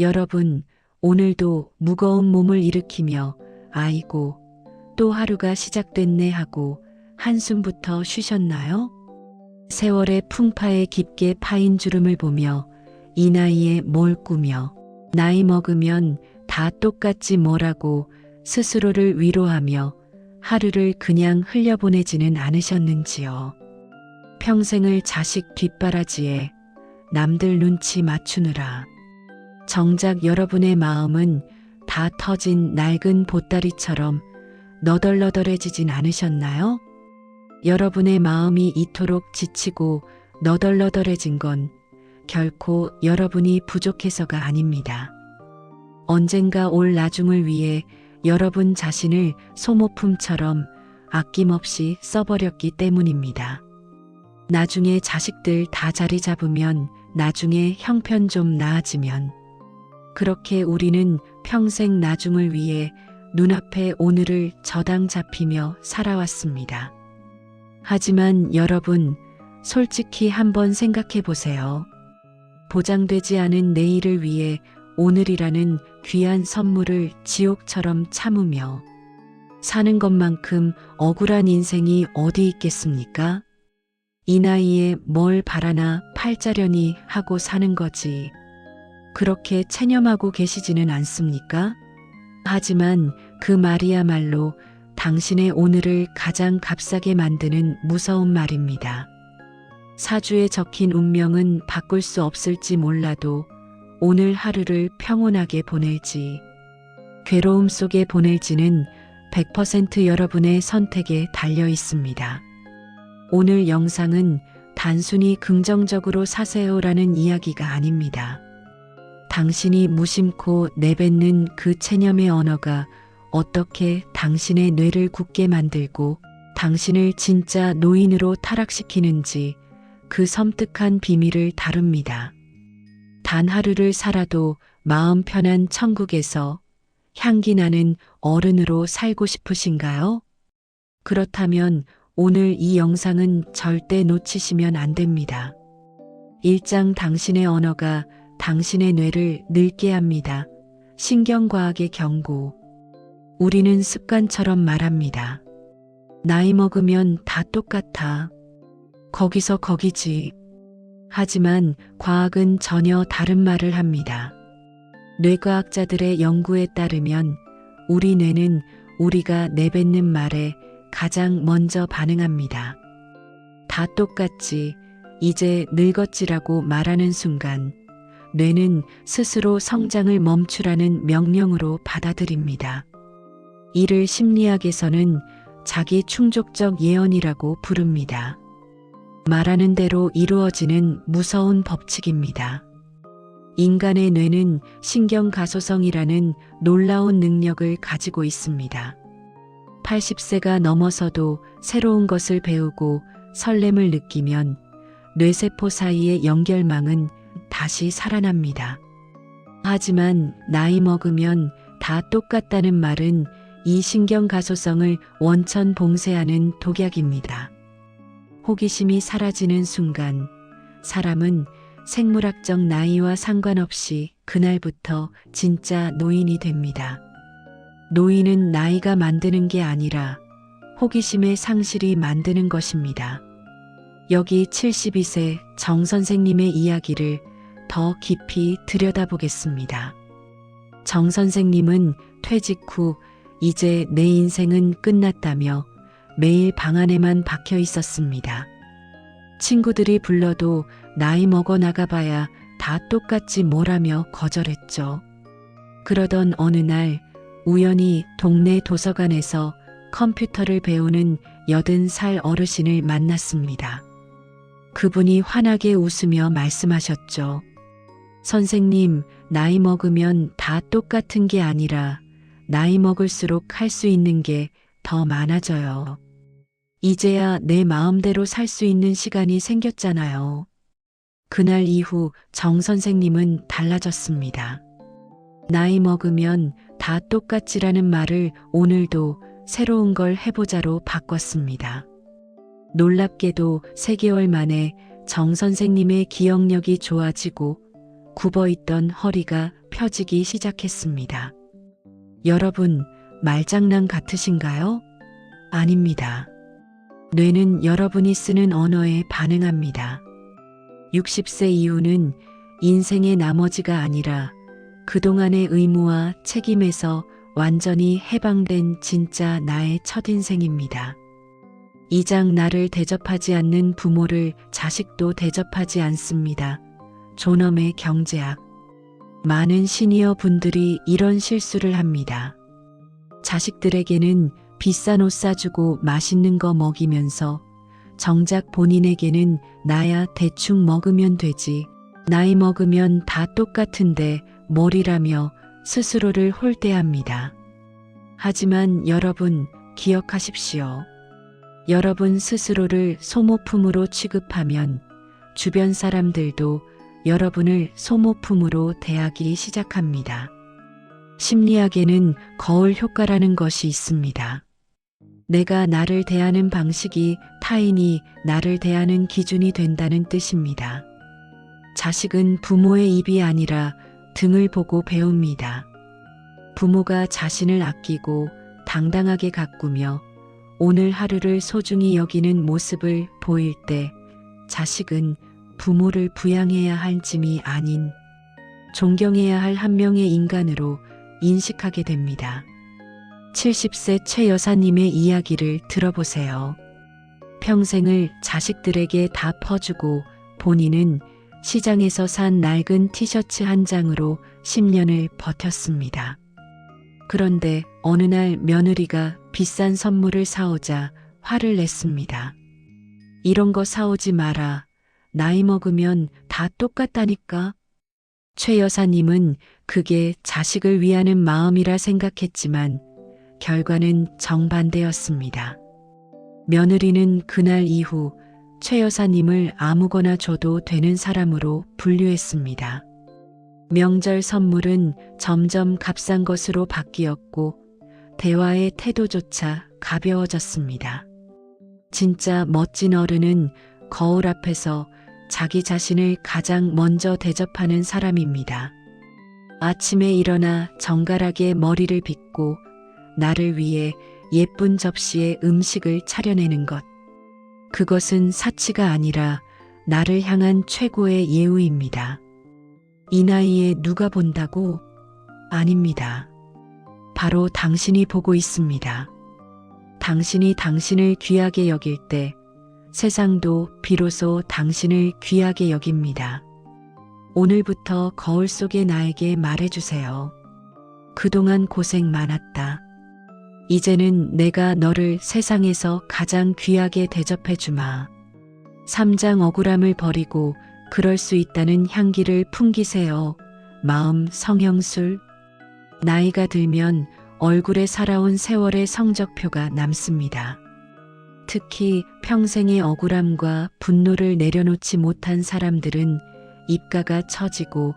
여러분, 오늘도 무거운 몸을 일으키며 아이고, 또 하루가 시작됐네 하고 한숨부터 쉬셨나요? 세월의 풍파에 깊게 파인 주름을 보며 이 나이에 뭘 꾸며 나이 먹으면 다 똑같지 뭐라고 스스로를 위로하며 하루를 그냥 흘려보내지는 않으셨는지요. 평생을 자식 뒷바라지에 남들 눈치 맞추느라 정작 여러분의 마음은 다 터진 낡은 보따리처럼 너덜너덜해지진 않으셨나요? 여러분의 마음이 이토록 지치고 너덜너덜해진 건 결코 여러분이 부족해서가 아닙니다. 언젠가 올 나중을 위해 여러분 자신을 소모품처럼 아낌없이 써버렸기 때문입니다. 나중에 자식들 다 자리 잡으면, 나중에 형편 좀 나아지면, 그렇게 우리는 평생 나중을 위해 눈앞에 오늘을 저당 잡히며 살아왔습니다. 하지만 여러분, 솔직히 한번 생각해 보세요. 보장되지 않은 내일을 위해 오늘이라는 귀한 선물을 지옥처럼 참으며 사는 것만큼 억울한 인생이 어디 있겠습니까? 이 나이에 뭘 바라나 팔자려니 하고 사는 거지. 그렇게 체념하고 계시지는 않습니까? 하지만 그 말이야말로 당신의 오늘을 가장 값싸게 만드는 무서운 말입니다. 사주에 적힌 운명은 바꿀 수 없을지 몰라도 오늘 하루를 평온하게 보낼지, 괴로움 속에 보낼지는 100% 여러분의 선택에 달려 있습니다. 오늘 영상은 단순히 긍정적으로 사세요라는 이야기가 아닙니다. 당신이 무심코 내뱉는 그 체념의 언어가 어떻게 당신의 뇌를 굳게 만들고 당신을 진짜 노인으로 타락시키는지 그 섬뜩한 비밀을 다룹니다. 단 하루를 살아도 마음 편한 천국에서 향기 나는 어른으로 살고 싶으신가요? 그렇다면 오늘 이 영상은 절대 놓치시면 안 됩니다. 1장 당신의 언어가 당신의 뇌를 늙게 합니다. 신경과학의 경고. 우리는 습관처럼 말합니다. 나이 먹으면 다 똑같아. 거기서 거기지. 하지만 과학은 전혀 다른 말을 합니다. 뇌과학자들의 연구에 따르면 우리 뇌는 우리가 내뱉는 말에 가장 먼저 반응합니다. 다 똑같지, 이제 늙었지라고 말하는 순간 뇌는 스스로 성장을 멈추라는 명령으로 받아들입니다. 이를 심리학에서는 자기 충족적 예언이라고 부릅니다. 말하는 대로 이루어지는 무서운 법칙입니다. 인간의 뇌는 신경가소성이라는 놀라운 능력을 가지고 있습니다. 80세가 넘어서도 새로운 것을 배우고 설렘을 느끼면 뇌세포 사이의 연결망은 다시 살아납니다. 하지만 나이 먹으면 다 똑같다는 말은 이 신경가소성을 원천 봉쇄하는 독약입니다. 호기심이 사라지는 순간 사람은 생물학적 나이와 상관없이 그날부터 진짜 노인이 됩니다. 노인은 나이가 만드는 게 아니라 호기심의 상실이 만드는 것입니다. 여기 72세 정 선생님의 이야기를 더 깊이 들여다보겠습니다. 정 선생님은 퇴직 후 이제 내 인생은 끝났다며 매일 방 안에만 박혀 있었습니다. 친구들이 불러도 나이 먹어 나가봐야 다 똑같지 뭐라며 거절했죠. 그러던 어느 날 우연히 동네 도서관에서 컴퓨터를 배우는 80살 어르신을 만났습니다. 그분이 환하게 웃으며 말씀하셨죠. 선생님, 나이 먹으면 다 똑같은 게 아니라 나이 먹을수록 할 수 있는 게 더 많아져요. 이제야 내 마음대로 살 수 있는 시간이 생겼잖아요. 그날 이후 정 선생님은 달라졌습니다. 나이 먹으면 다 똑같지라는 말을 오늘도 새로운 걸 해보자로 바꿨습니다. 놀랍게도 3개월 만에 정 선생님의 기억력이 좋아지고 굽어있던 허리가 펴지기 시작했습니다. 여러분, 말장난 같으신가요? 아닙니다. 뇌는 여러분이 쓰는 언어에 반응합니다. 60세 이후는 인생의 나머지가 아니라 그동안의 의무와 책임에서 완전히 해방된 진짜 나의 첫인생입니다. 이장 나를 대접하지 않는 부모를 자식도 대접하지 않습니다. 존엄의 경제학. 많은 시니어 분들이 이런 실수를 합니다. 자식들에게는 비싼 옷 사주고 맛있는 거 먹이면서 정작 본인에게는 나야 대충 먹으면 되지. 나이 먹으면 다 똑같은데 뭘이라며 스스로를 홀대합니다. 하지만 여러분 기억하십시오. 여러분 스스로를 소모품으로 취급하면 주변 사람들도 여러분을 소모품으로 대하기 시작합니다. 심리학에는 거울 효과라는 것이 있습니다. 내가 나를 대하는 방식이 타인이 나를 대하는 기준이 된다는 뜻입니다. 자식은 부모의 입이 아니라 등을 보고 배웁니다. 부모가 자신을 아끼고 당당하게 가꾸며 오늘 하루를 소중히 여기는 모습을 보일 때 자식은 부모를 부양해야 할 짐이 아닌 존경해야 할 한 명의 인간으로 인식하게 됩니다. 70세 최 여사님의 이야기를 들어보세요. 평생을 자식들에게 다 퍼주고 본인은 시장에서 산 낡은 티셔츠 한 장으로 10년을 버텼습니다. 그런데 어느 날 며느리가 비싼 선물을 사오자 화를 냈습니다. 이런 거 사오지 마라. 나이 먹으면 다 똑같다니까. 최 여사님은 그게 자식을 위하는 마음이라 생각했지만 결과는 정반대였습니다. 며느리는 그날 이후 최 여사님을 아무거나 줘도 되는 사람으로 분류했습니다. 명절 선물은 점점 값싼 것으로 바뀌었고 대화의 태도조차 가벼워졌습니다. 진짜 멋진 어른은 거울 앞에서 자기 자신을 가장 먼저 대접하는 사람입니다. 아침에 일어나 정갈하게 머리를 빗고 나를 위해 예쁜 접시에 음식을 차려내는 것. 그것은 사치가 아니라 나를 향한 최고의 예우입니다. 이 나이에 누가 본다고? 아닙니다. 바로 당신이 보고 있습니다. 당신이 당신을 귀하게 여길 때 세상도 비로소 당신을 귀하게 여깁니다. 오늘부터 거울 속의 나에게 말해주세요. 그동안 고생 많았다. 이제는 내가 너를 세상에서 가장 귀하게 대접해주마. 3장 억울함을 버리고 그럴 수 있다는 향기를 풍기세요. 마음 성형술. 나이가 들면 얼굴에 살아온 세월의 성적표가 남습니다. 특히 평생의 억울함과 분노를 내려놓지 못한 사람들은 입가가 처지고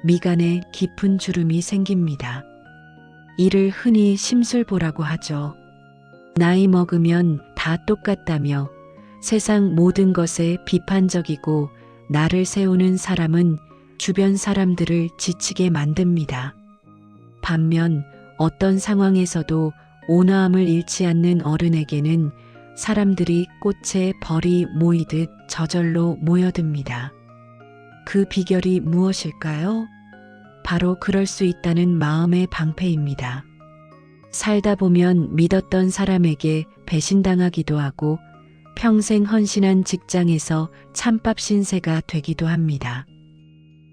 미간에 깊은 주름이 생깁니다. 이를 흔히 심술보라고 하죠. 나이 먹으면 다 똑같다며 세상 모든 것에 비판적이고 나를 세우는 사람은 주변 사람들을 지치게 만듭니다. 반면 어떤 상황에서도 온화함을 잃지 않는 어른에게는 사람들이 꽃에 벌이 모이듯 저절로 모여듭니다. 그 비결이 무엇일까요? 바로 그럴 수 있다는 마음의 방패입니다. 살다 보면 믿었던 사람에게 배신당하기도 하고 평생 헌신한 직장에서 찬밥 신세가 되기도 합니다.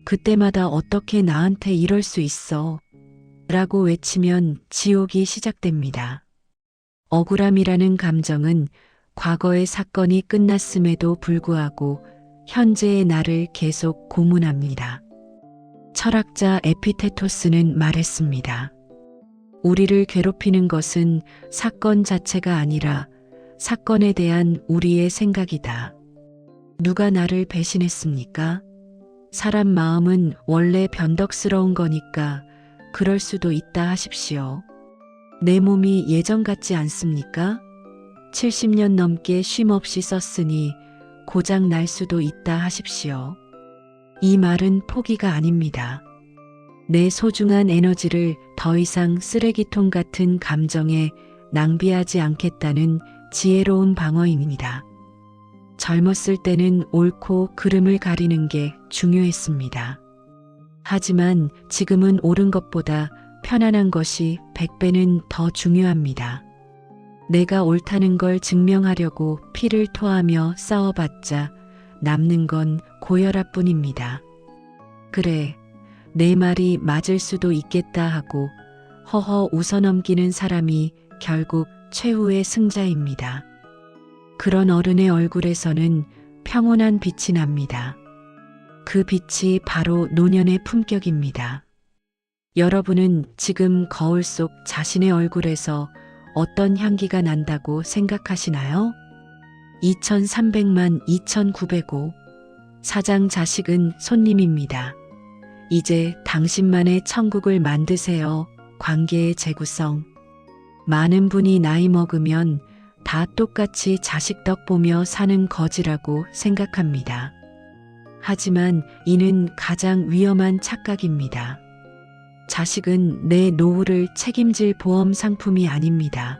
그때마다 어떻게 나한테 이럴 수 있어? 라고 외치면 지옥이 시작됩니다. 억울함이라는 감정은 과거의 사건이 끝났음에도 불구하고 현재의 나를 계속 고문합니다. 철학자 에피테토스는 말했습니다. 우리를 괴롭히는 것은 사건 자체가 아니라 사건에 대한 우리의 생각이다. 누가 나를 배신했습니까? 사람 마음은 원래 변덕스러운 거니까 그럴 수도 있다 하십시오. 내 몸이 예전 같지 않습니까? 70년 넘게 쉼없이 썼으니 고장 날 수도 있다 하십시오. 이 말은 포기가 아닙니다. 내 소중한 에너지를 더 이상 쓰레기통 같은 감정에 낭비하지 않겠다는 지혜로운 방어입니다. 젊었을 때는 옳고 그름을 가리는 게 중요했습니다. 하지만 지금은 옳은 것보다 편안한 것이 100배는 더 중요합니다. 내가 옳다는 걸 증명하려고 피를 토하며 싸워봤자 남는 건 고혈압뿐입니다. 그래, 내 말이 맞을 수도 있겠다 하고 허허 웃어넘기는 사람이 결국 최후의 승자입니다. 그런 어른의 얼굴에서는 평온한 빛이 납니다. 그 빛이 바로 노년의 품격입니다. 여러분은 지금 거울 속 자신의 얼굴에서 어떤 향기가 난다고 생각하시나요? 2300만 2905 사장 자식은 손님입니다. 이제 당신만의 천국을 만드세요. 관계의 재구성. 많은 분이 나이 먹으면 다 똑같이 자식 덕 보며 사는 거지라고 생각합니다. 하지만 이는 가장 위험한 착각입니다. 자식은 내 노후를 책임질 보험 상품이 아닙니다.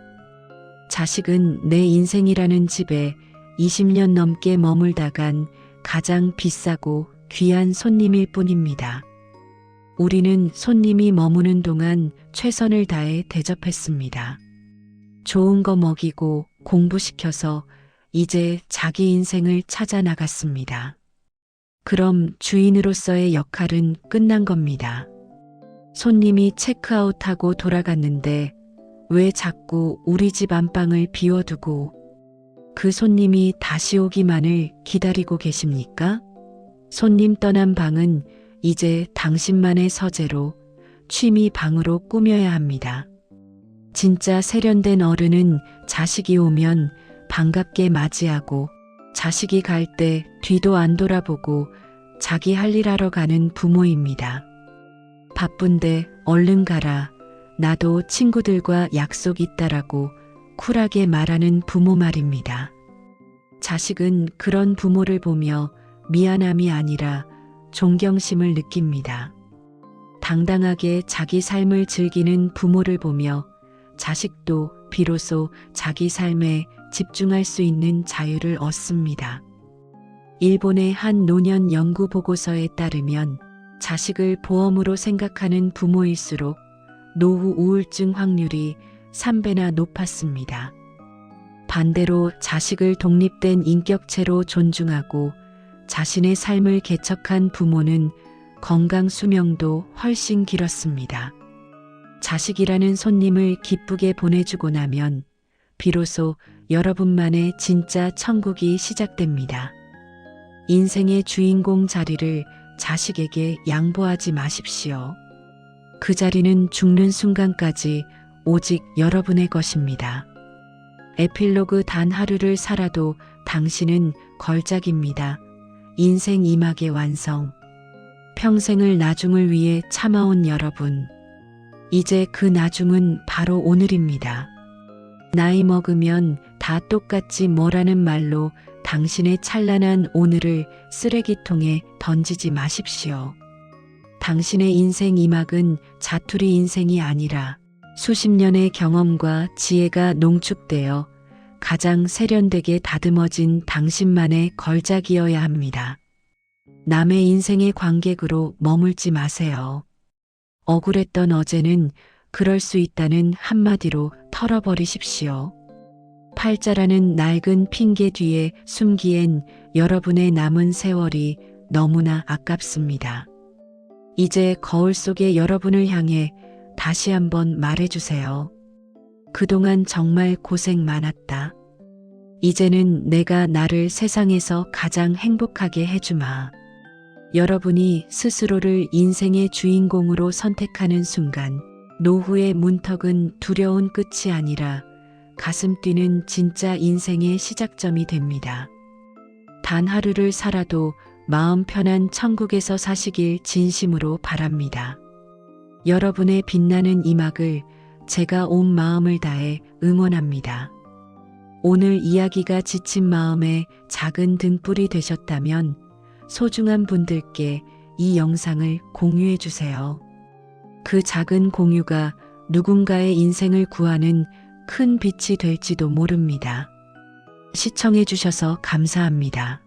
자식은 내 인생이라는 집에 20년 넘게 머물다간 가장 비싸고 귀한 손님일 뿐입니다. 우리는 손님이 머무는 동안 최선을 다해 대접했습니다. 좋은 거 먹이고 공부시켜서 이제 자기 인생을 찾아 나갔습니다. 그럼 주인으로서의 역할은 끝난 겁니다. 손님이 체크아웃하고 돌아갔는데 왜 자꾸 우리 집 안방을 비워두고 그 손님이 다시 오기만을 기다리고 계십니까? 손님 떠난 방은 이제 당신만의 서재로 취미 방으로 꾸며야 합니다. 진짜 세련된 어른은 자식이 오면 반갑게 맞이하고 자식이 갈 때 뒤도 안 돌아보고 자기 할 일 하러 가는 부모입니다. 바쁜데 얼른 가라. 나도 친구들과 약속 있다라고 쿨하게 말하는 부모 말입니다. 자식은 그런 부모를 보며 미안함이 아니라 존경심을 느낍니다. 당당하게 자기 삶을 즐기는 부모를 보며 자식도 비로소 자기 삶에 집중할 수 있는 자유를 얻습니다. 일본의 한 노년 연구 보고서에 따르면 자식을 보험으로 생각하는 부모일수록 노후 우울증 확률이 3배나 높았습니다. 반대로 자식을 독립된 인격체로 존중하고 자신의 삶을 개척한 부모는 건강 수명도 훨씬 길었습니다. 자식이라는 손님을 기쁘게 보내주고 나면 비로소 여러분만의 진짜 천국이 시작됩니다. 인생의 주인공 자리를 자식에게 양보하지 마십시오. 그 자리는 죽는 순간까지 오직 여러분의 것입니다. 에필로그 단 하루를 살아도 당신은 걸작입니다. 인생 2막의 완성. 평생을 나중을 위해 참아온 여러분. 이제 그 나중은 바로 오늘입니다. 나이 먹으면 다 똑같지 뭐라는 말로 당신의 찬란한 오늘을 쓰레기통에 던지지 마십시오. 당신의 인생 2막은 자투리 인생이 아니라 수십 년의 경험과 지혜가 농축되어 가장 세련되게 다듬어진 당신만의 걸작이어야 합니다. 남의 인생의 관객으로 머물지 마세요. 억울했던 어제는 그럴 수 있다는 한마디로 털어버리십시오. 팔자라는 낡은 핑계 뒤에 숨기엔 여러분의 남은 세월이 너무나 아깝습니다. 이제 거울 속의 여러분을 향해 다시 한번 말해주세요. 그동안 정말 고생 많았다. 이제는 내가 나를 세상에서 가장 행복하게 해주마. 여러분이 스스로를 인생의 주인공으로 선택하는 순간 노후의 문턱은 두려운 끝이 아니라 가슴 뛰는 진짜 인생의 시작점이 됩니다. 단 하루를 살아도 마음 편한 천국에서 사시길 진심으로 바랍니다. 여러분의 빛나는 2막을 제가 온 마음을 다해 응원합니다. 오늘 이야기가 지친 마음에 작은 등불이 되셨다면 소중한 분들께 이 영상을 공유해 주세요. 그 작은 공유가 누군가의 인생을 구하는 큰 빛이 될지도 모릅니다. 시청해 주셔서 감사합니다.